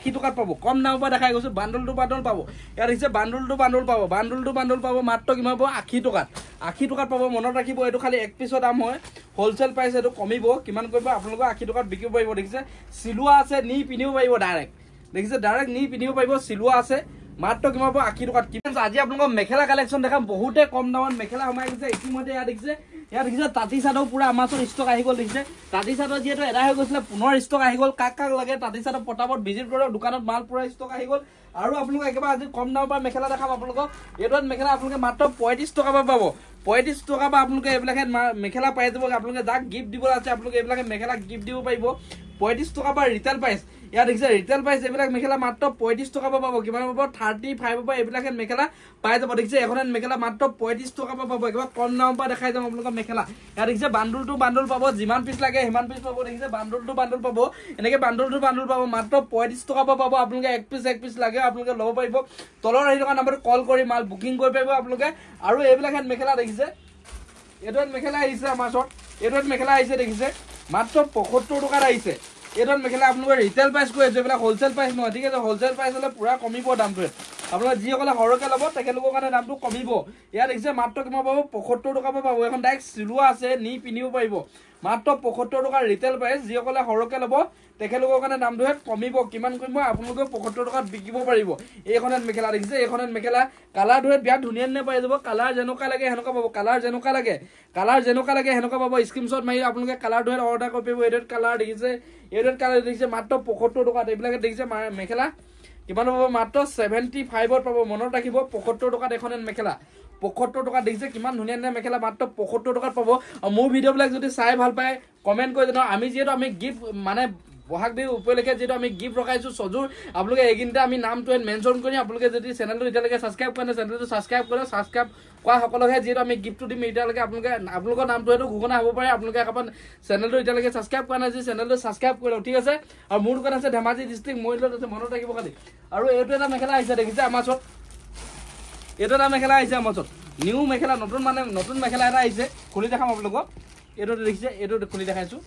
80 টকাত পাব কম দামৰ পৰা দেখাই গৈছো বান্ডল টু বান্ডল পাব ইয়াত দেখিছে বান্ডল টু বান্ডল পাব মাত্ৰ কিমান পাব 80 টকাত পাব মনত ৰাখিব এটো খালি এক পিছৰ দাম হয় হোলসেল প্ৰাইস এটো কমিব কিমান কৰিব আপোনালোক 80 টকাত বিকিব পাৰিব দেখিছে সিলুৱা আছে নি পিনিব পাৰিব ডাইৰেক্ট দেখিছে ডাইৰেক্ট নি পিনিব পাৰিব সিলুৱা আছে মাত্ৰ কিমান পাব 80 টকাত কিমান আজি আপোনালোক মেখেলা কালেকচন দেখাম বহুতে কম দামত মেখেলা সোমাই গৈছে ইতিমধ্যে ইয়াত দেখিছে তাঁতি চাদৰ পুৰা আমাছৰ ষ্টক আহি গল দেখিছে তাঁতি চাদৰ যেটো এৰা হৈ গৈছিল পুনৰ ষ্টক আহি গল কাক লাগে তাঁতি চাদৰ পটাপট ভিজিট কৰক দোকানত মাল পুৰা ষ্টক আহি গল আৰু আপোনালোক একেবাৰে আজি কম দামৰ পৰা মেখেলা দেখাম আপোনালোক এটোত মেখেলা আপোনালোকে মাত্ৰ 35 টকা পাব 35 টকা বা আপোনালোকে এইবিলাকে মেখেলা পাই যাব আপোনালোকে যাক গিফট দিব আছে আপোনালোকে এইবিলাকে মেখেলা গিফট দিব পাৰিব 35 টকা বা ৰিটেল প্ৰাইস ইয়াত দেখিছে ৰিটেল প্ৰাইস এইবিলাক মেখেলা মাত্ৰ 35 টকা পাব কিমান পাব 35 পাব এইবিলাকে মেখেলা পাই যাব দেখিছে এখন মেখেলা মাত্ৰ 35 টকা পাব একেবাৰে কম দামৰ পৰা দেখাই যাম আপোনালোক মেখেলা ইয়াত দেখিছে বান্ডল টু বান্ডল পাব যিমান পিস লাগে হিমান পিস পাব দেখিছে বান্ডল টু বান্ডল পাব এনেকে বান্ডল টু বান্ডল পাব মাত্ৰ 35 টকা পাব আপোনালোকে এক পিস লাগে আপোনালোকে লব পাৰিব তলৰ আহি থকা নম্বৰত কল কৰি মাল বুকিং কৰি পাৰিব আপোনালোকে আৰু এইবিলাক মেখেলা দেখিছে এটোত মেখেলা আহিছে আমাৰ ওচৰত এটোত মেখেলা আহিছে দেখিছে মাত্ৰ 75 টকাত আহিছে এটোত মেখেলা আপোনালোকে ৰিটেল প্ৰাইস কৈ আছে এইবিলাক হোলসেল প্ৰাইস নহয় ঠিক আছে হোলসেল প্ৰাইস হলে পুৰা কমিব দামটো আপোনালোকে যিসকলে সৰকে ল'ব তেখেতলোকৰ কাৰণে দামটো কমিব ইয়াত দেখিছে মাত্ৰ কিমান পাব 75 টকা পাব এখন ডাইৰেক্ট সিলুৱা আছে নি পিনিব পাৰিব মাত্ৰ 75 টকা ৰিটেল প্ৰাইস যিসকলে সৰকে ল'ব তেখেতলোকৰ কাৰণে দামটো কমিব কিমান কমিব আপোনালোকে 75 টকাত বিকিব পাৰিব এইখনত মেখেলা দেখিছে এইখনত মেখেলা কালাৰ ধৰে বিয়া ধুনিয়া নে পাই যাব কালাৰ যেনকা লাগে হেনকা পাব কালাৰ যেনকা লাগে হেনকা পাব স্ক্ৰিনশ্বট মাৰি আপোনালোকে কালাৰ ধৰে অৰ্ডাৰ কৰিব পাৰিব এডট কালাৰ দেখিছে মাত্ৰ 75 টকাত এইবিলাকে দেখিছে মেখেলা কিমান পাব মাত্ৰ 75ত পাব মনত ৰাখিব 75 টকাত এখন মেখেলা 75 টকা দেখিছে কিমান ধুনিয়া মেখেলা মাত্ৰ 75 টকাত পাব আৰু মোৰ ভিডিও বিলাক যদি চাই ভাল পায় কমেন্ট কৰি জনাও আমি যেটো আমি গিফট মানে বহাগ বিহু উপলক্ষে যেটো আমি গিফট ৰখাইছো সজুৰ আপোনালোকে এগিনটা আমি নামটো মেনশন কৰি আপোনালোকে যদি চেনেলটো এতিয়ালৈকে সাবস্ক্ৰাইব কৰা নাই চেনেলটো সাবস্ক্ৰাইব কৰে সাবস্ক্ৰাইব কোৱা সকলোহে যেটো আমি গিফটটো দিম এতিয়ালৈকে আপোনালোকৰ নামটো হেতু ঘোষণা হ'ব পাৰে আপোনালোকে এখন চেনেলটো এতিয়ালৈকে সাবস্ক্ৰাইব কৰা নাই যে চেনেলটো সাবস্ক্ৰাইব কৰি লওক ঠিক আছে আৰু মোৰ দোকান আছে ধেমাজি ডিস্ট্ৰিক্ট মইলত আছে মনত ৰাখিব খালি আৰু এইটো এটা মেখেলা আহিছে দেখিছে আমাৰ ওচৰত এইটো এটা মেখেলা আহিছে আমাৰ ওচৰত নিউ মেখেলা নতুন মেখেলা এটা আহিছে খুলি দেখাম আপোনালোকক এইটো দেখিছে এইটো খুলি দেখাইছো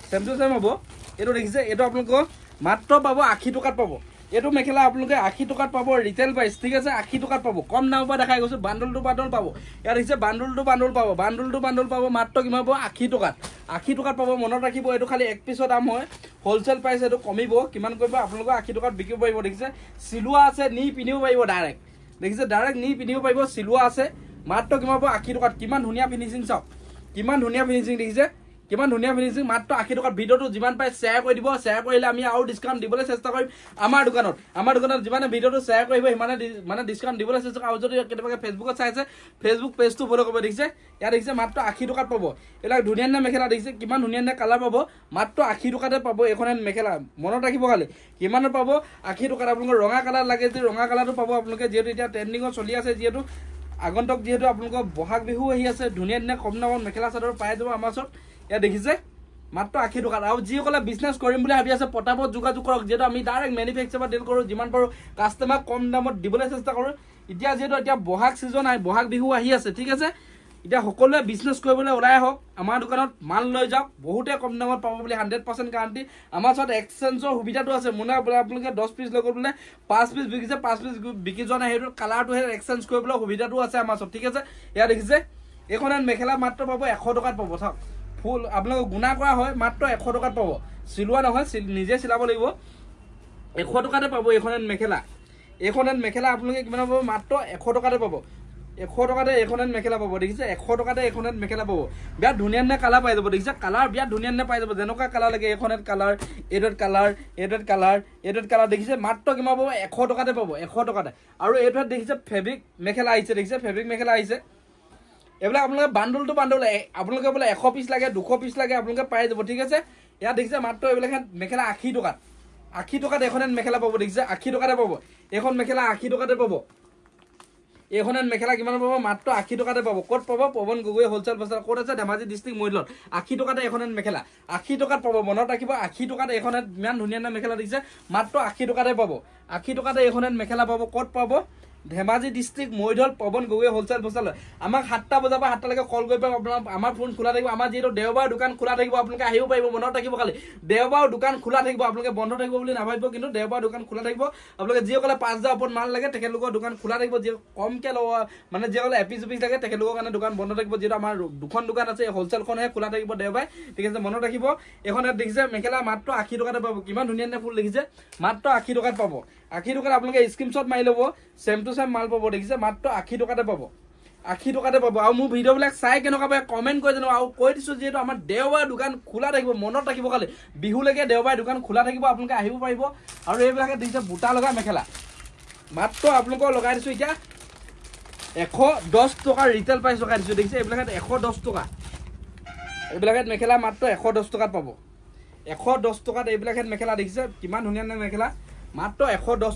সেম হ'ব এইটো দেখিছে এইটো আপোনালোকক মাত্ৰ পাব 80 টকাত পাব এইটো মেখেলা আপোনালোকে 80 টকাত পাব ৰিটেল প্ৰাইস ঠিক আছে 80 টকাত পাব কম দামৰ পৰা দেখাই গৈছো বান্ডল টু বান্ডল পাব ইয়াত দেখিছে বান্ডল টু বান্ডল পাব মাত্ৰ কিমান পাব 80 টকাত পাব মনত ৰাখিব এটো খালি এক পিছৰ দাম হয় হোলসেল প্ৰাইস এটো কমিব কিমান কৰিব আপোনালোক 80 টকাত বিকিব পাৰিব দেখিছে সিলুৱা আছে নি পিনিব পাৰিব ডাইৰেক্ট দেখিছে ডাইৰেক্ট নি পিনিব পাৰিব সিলুৱা আছে মাত্ৰ কিমান পাব 80 টকাত কিমান ধুনিয়া ফিনিশিং চাওক কিমান ধুনিয়া ফিনিশিং দেখিছে কিমান ধুনিয়া ফিনিশিং মাত্ৰ 80 টকাত ভিডিওটো যিমান পাই শেয়াৰ কৰি দিব শেয়াৰ কৰিলে আমি আৰু ডিসকাউন্ট দিবলৈ চেষ্টা কৰিম আমাৰ দোকানত যিমানে ভিডিওটো শেয়াৰ কৰিব মানে ডিসকাউন্ট দিবলৈ চেষ্টা আৰু যদি কেতিয়াবা ফেসবুকত চাইছে ফেসবুক পেজটো ফলো কৰিব দেখিছে ইয়াত দেখিছে মাত্ৰ 80 টকাত পাব এলাক ধুনিয়া মেখেলা দেখিছে কিমান ধুনিয়া কালাৰ পাব মাত্ৰ 80 টকাতে পাব এখন মেখেলা মনত ৰাখিব খালি কিমানত পাব 80 টকাত আপোনালোকৰ ৰঙা কালাৰ লাগে যে ৰঙা কালাৰটো পাব আপোনালোকে যেটো এতিয়া ট্ৰেন্ডিংত চলি আছে যেটো আগন্তক যেটো আপোনালোকৰ বহাগ বিহু আহি আছে ধুনিয়া কম দামত মেখেলা চাদৰ পাই যাব আমাৰ ওচৰত या দেখিছে মাত্ৰ 80 টকা আৰু যিসকলে বিজনেস কৰিম বুলি ভাবি আছে পটাপট যোগাযোগ কৰক যেটো আমি ডাইৰেক্ট ম্যানুফ্যাকচাৰৰ ডিল কৰো যিমান পাৰো কাস্টমাৰ কম দামত দিবলৈ চেষ্টা কৰো এতিয়া যেটো এতিয়া বহাগ সিজন আই বহাগ বিহু আহি আছে ঠিক আছে এতিয়া সকলোৱে বিজনেস কৰিবলৈ ওলাই হওক আমাৰ দোকানত মাল লৈ যাওক বহুতে কম দামত পাব বুলি 100% গ্যাৰান্টি আমাৰ ওচৰত এক্সচেঞ্জৰ সুবিধাটো আছে মুনা আপোনালোকে 10 পিস লৈ গ'লে 5 পিস বিকিছে 5 পিস বিকি যোৱা নাই হেটো কালাৰটো হে এক্সচেঞ্জ কৰিবলৈ সুবিধাটো আছে আমাৰ ওচৰত ঠিক আছে ইয়া দেখিছে এখন মেখেলা মাত্ৰ পাব 100 টকাত পাব থাক ফুল আপোনালোক গুণা কৰা হয় মাত্ৰ 100 টকাত পাব সিলুৱা নহয় নিজে সিলাব লাগিব 100 টকাতে পাব এখন মেখেলা আপোনালোকে কিমান পাব মাত্ৰ 100 টকাতে পাব 100 টকাতে এখন মেখেলা পাব দেখিছে 100 টকাতে এখন মেখেলা পাব বিয়া ধুনিয়া কালাৰ পাই যাব দেখিছে কালাৰ বিয়া ধুনিয়া পাই যাব যেনকা কালাৰ লাগে এখন কালাৰ এডট কালাৰ দেখিছে মাত্ৰ কিমান পাব 100 টকাতে পাব 100 টকাতে আৰু এডট দেখিছে ফেব্ৰিক মেখেলা আহিছে দেখিছে ফেব্ৰিক মেখেলা আহিছে এবিলাক আপোনালোকে বান্ডল টু বান্ডল আপোনালোকে বলে 100 পিস লাগে 200 পিস লাগে আপোনালোকে পাই যাব ঠিক আছে ইয়া দেখিছে মাত্ৰ এবিলাক মেখেলা 80 টকাত এখন মেখেলা পাব দেখিছে 80 টকাতে পাব এখন মেখেলা 80 টকাতে পাব এখন মেখেলা কিমান পাব মাত্ৰ 80 টকাতে পাব ক'ত পাব পৱন গগৈ হোলসেল বজাৰ ক'ত আছে ধেমাজি ডিস্ট্ৰিক্ট মইলত 80 টকাতে এখন মেখেলা 80 টকাত পাব মনত ৰাখিব 80 টকাত এখন ইমান ধুনিয়া মেখেলা দেখিছে মাত্ৰ 80 টকাতে পাব 80 টকাতে এখন মেখেলা পাব ক'ত পাব ধেমাজি ডিস্ট্রিক্ট মৈধল পৱন গগৈ হোলচেল বস্তালৈ আমাক 7টা বজাৰ পৰা 7টালৈকে কল কৰি পাব আপোনাৰ আমাৰ ফোন খোলা থাকিব আমাৰ যেটো দেওবাৰ দোকান খোলা থাকিব আপোনালোকে আহিব পাৰিব মনত ৰাখিব খালি দেওবাৰ দোকান খোলা থাকিব আপোনালোকে বন্ধ থাকিব বুলি নাভাবিব কিন্তু দেওবাৰ দোকান খোলা থাকিব আপোনালোকে যিসকলে 5000 ওপৰত মাল লাগে তেখেতলোকৰ দোকান খোলা থাকিব যি কমকে লব মানে যিসকলে এপিচ লাগে তেখেতলোকৰ কাৰণে দোকান বন্ধ থাকিব যেটো আমাৰ দুখন দোকান আছে হোলচেলখনহে খোলা থাকিব দেওবাৰ ঠিক আছে মনত ৰাখিব এখন দেখিছে মেখেলা মাত্ৰ 80 টকাতে পাব কিমান ধুনীয়া ধুনীয়া ফুল দেখিছে মাত্ৰ 80 টকাত পাব 80 টকাত আপোনালোকে স্ক্ৰিনশ্বট মাৰি ল'ব সেম টু সেম মাল পাব দেখিছে মাত্ৰ 80 টকাতে পাব 80 টকাতে পাব আৰু মোৰ ভিডিও বিলাক চাই কেনেকুৱা পায় কমেন্ট কৰি জানো আৰু কৈ দিছো যেটো আমাৰ দেওবাৰ দোকান খোলা থাকিব মনত ৰাখিব খালি বিহুলৈকে দেওবাৰ দোকান খোলা থাকিব আপোনালোকে আহিব পাৰিব আৰু এইবিলাকে দেখিছে বুটা লগা মেখেলা মাত্ৰ আপোনালোকক লগাই দিছো এতিয়া 110 টকা ৰিটেল প্ৰাইস লগাই দিছো দেখিছে এইবিলাকে 110 টকা এইবিলাকে মেখেলা মাত্ৰ 110 টকাত পাব 110 টকাত এইবিলাকে মেখেলা দেখিছে কিমান ধুনীয়া ধুনীয়া মেখেলা মাত্ৰ 110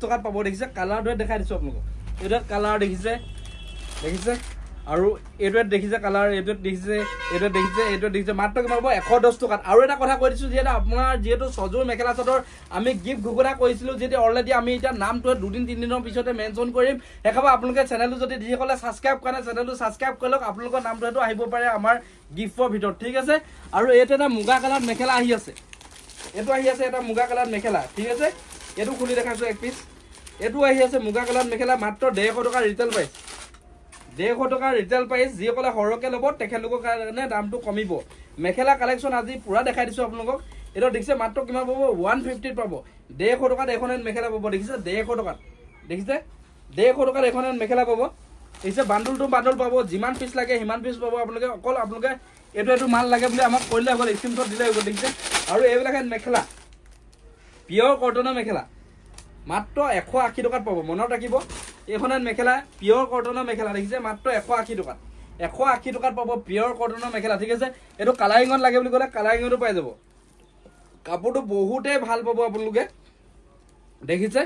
টকাত পাব দেখিছে কালাৰটো দেখাই দিছো আপোনালোকক এটা কালাৰ দেখিছে আৰু এইটো দেখিছে কালাৰ এইটো দেখিছে মাত্ৰ কিমান পাব 110 টকাত আৰু এটা কথা কৈ দিছো যে আপোনাৰ যেটো সজোৰ মেখেলা চাদৰ আমি গিফট ঘুগুৰা কৰিছিলো যে অলৰেডি আমি এটা নামটো 2-3 দিনৰ পিছতে মেনশন কৰিম এখাবা আপোনালোকে চেনেলটো যদি যিসকলে সাবস্ক্ৰাইব কৰা চেনেলটো সাবস্ক্ৰাইব কৰিলক আপোনালোকৰ নামটো হেতু আহিব পাৰে আমাৰ গিফটৰ ভিতৰত ঠিক আছে আৰু এইটো এটা মুগা কালাৰ মেখেলা আহি আছে এটা মুগা কালাৰ মেখেলা ঠিক আছে এটো খুলি দেখাইছো এক পিস এটো আহি আছে মুগা কালাৰ মেখেলা মাত্ৰ 150 টকা ৰিটেল প্ৰাইস 150 টকা ৰিটেল প্ৰাইস যিসকলে হৰকে ল'ব তেখেতলোকৰ কাৰণে দামটো কমিব মেখেলা কালেকচন আজি পুৰা দেখাই দিছো আপোনালোকক এটো দেখিছে মাত্ৰ কিমান পাব 150 পাব 150 টকাত এখন মেখেলা পাব দেখিছে 150 টকাত দেখিছে 150 টকাত এখন মেখেলা পাব এইছে বান্ডলটো বান্ডল পাব যিমান পিস লাগে হিমান পিস পাব আপোনালোকে অকল আপোনালোকে এটো মাল লাগে বুলি আমাক কইলে হ'ল স্ক্ৰিনশ্বট দিলে হ'ব দেখিছে আৰু এইবিলাকে মেখেলা পিওৰ কটনৰ মেখেলা মাত্ৰ 180 টকাত পাব মনত ৰাখিব এইখন মেখেলা পিওৰ কটনৰ মেখেলা দেখিছে মাত্ৰ 180 টকাত পাব পিওৰ কটনৰ মেখেলা ঠিক আছে এটো কালাৰিঙত লাগে বুলি ক'লে কালাৰিঙতো পাই যাব কাপোৰটো বহুতে ভাল পাব আপোনালোকে দেখিছে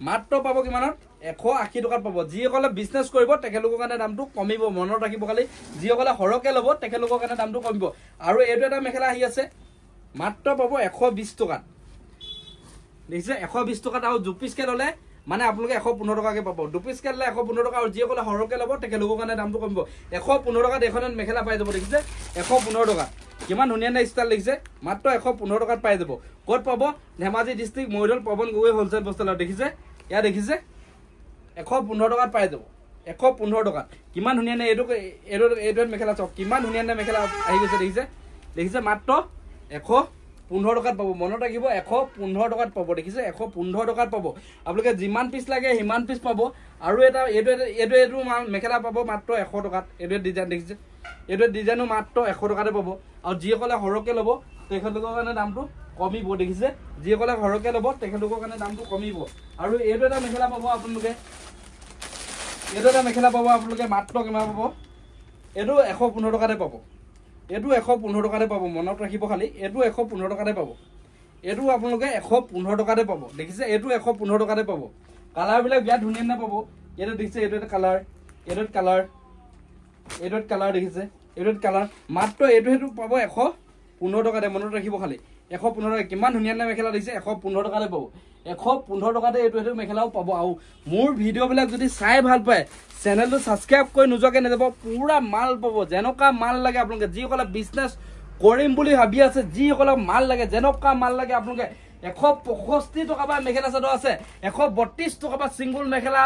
মাত্ৰ পাব কিমানত 180 টকাত পাব যিসকলে বিজনেস কৰিব তেখেতলোকৰ কাৰণে দামটো কমিব মনত ৰাখিব খালি যিসকলে হৰকে ল'ব তেখেতলোকৰ কাৰণে দামটো কমিব আৰু এইটো এটা মেখেলা আহি আছে মাত্ৰ পাব 120 টকাত দেখিছে 120 টকাত আৰু দুপিসকে ললে মানে আপোনালোকে 115 টকাকে পাব দুপিসকে ললে 115 টকা আৰু যিসকলে হৰকে ল'ব তেখেতলোকৰ কাৰণে দামটো কমিব 115 টকাত এখন মেখেলা পাই যাব দেখিছে 115 টকা কিমান ধুনীয়া না ষ্টাইল দেখিছে মাত্ৰ 115 টকাত পাই যাব ক'ত পাব ধেমাজি ডিস্ট্ৰিক্ট মৈধল পৱন গগৈ হোলচেল বস্তালৈ দেখিছে ইয়া দেখিছে 115 টকাত পাই যাব 115 টকাত কিমান ধুনীয়া না এইটো মেখেলা চাওক কিমান ধুনীয়া না মেখেলা আহি গৈছে দেখিছে মাত্ৰ 115 টকাত পাব মনত ৰাখিব 115 টকাত পাব দেখিছে 115 টকাত পাব আপোনালোকে যিমান পিস লাগে হিমান পিস পাব আৰু এইটো মেখেলা পাব মাত্ৰ 100 টকাত এইটো ডিজাইন দেখিছে এইটো ডিজাইনো মাত্ৰ 100 টকাতে পাব আৰু যিসকলে হৰকে ল'ব তেখেতলোকৰ কাৰণে দামটো কমিব দেখিছে যিসকলে হৰকে ল'ব তেখেতলোকৰ কাৰণে দামটো কমিব আৰু এইটো এটা মেখেলা পাব আপোনালোকে মাত্ৰ কিমান পাব এইটো 115 টকাতে পাব এটো 115 টকাতে পাব মনত ৰাখিব খালি এটো 115 টকাতে পাব এটো আপোনালোকে 115 টকাতে পাব দেখিছে এটো 115 টকাতে পাব কালাৰ বিলাক বিয়া ধুনীয়া না পাব এটো দেখিছে এটো এটা কালাৰ দেখিছে এটো কালাৰ মাত্ৰ এটো পাব 115 টকাতে মনত ৰাখিব খালি 115 টকা কিমান ধুনীয়া না মেখেলা দেখিছে 115 টকাতে পাব 115 টকাতে এটো মেখেলাও পাব আৰু মোৰ ভিডিও বিলাক যদি চাই ভাল পায় চেনেলটো সাবস্ক্ৰাইব কৰি নজকে নেযাব পুৰা মাল পাব যেনকা মাল লাগে আপোনালোকে যিসকলে বিজনেস কৰিম বুলি ভাবি আছে যিসকলে মাল লাগে যেনকা মাল লাগে আপোনালোকে 165 টকা বা মেখেলা চাদৰ আছে 132 টকা বা সিঙ্গল মেখেলা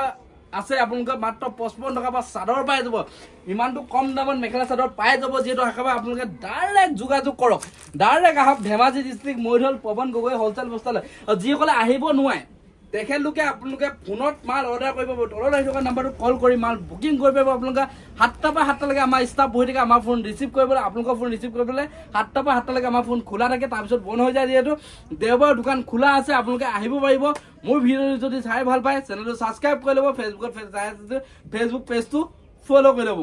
আছে আপোনালোকে মাত্ৰ 55 টকা বা চাদৰ পাই যাব ইমানটো কম দামত মেখেলা চাদৰ পাই যাব যেটো একেবাৰে আপোনালোকে ডাইৰেক্ট যোগাযোগ কৰক ডাইৰেক্ট আহক ধেমাজি ডিস্ট্ৰিক্ট মৈধল পৱন গগৈ হোলচেল বস্তালৈ আৰু যিসকলে আহিব নোৱাৰে তেখেতলোকে আপোনালোকে ফোনত মাল অৰ্ডাৰ কৰিব তলত আহি থকা নাম্বাৰটো কল কৰি মাল বুকিং কৰিব আপোনালোকে 7টা পৰা 7টা লৈকে আমাৰ ষ্টাফ বহি থাকে আমাৰ ফোন ৰিসিভ কৰিবলৈ আপোনালোকৰ ফোন ৰিসিভ কৰিবলৈ 7টা পৰা 7টা লৈকে আমাৰ ফোন খোলা থাকে তাৰ পিছত বন্ধ হৈ যায় যেহেতু দেওবাৰ দোকান খোলা আছে আপোনালোকে আহিব পাৰিব মোৰ ভিডিও যদি চাই ভাল পায় চেনেলটো সাবস্ক্ৰাইব কৰি ল'ব ফেচবুক পেজটো ফলো কৰি ল'ব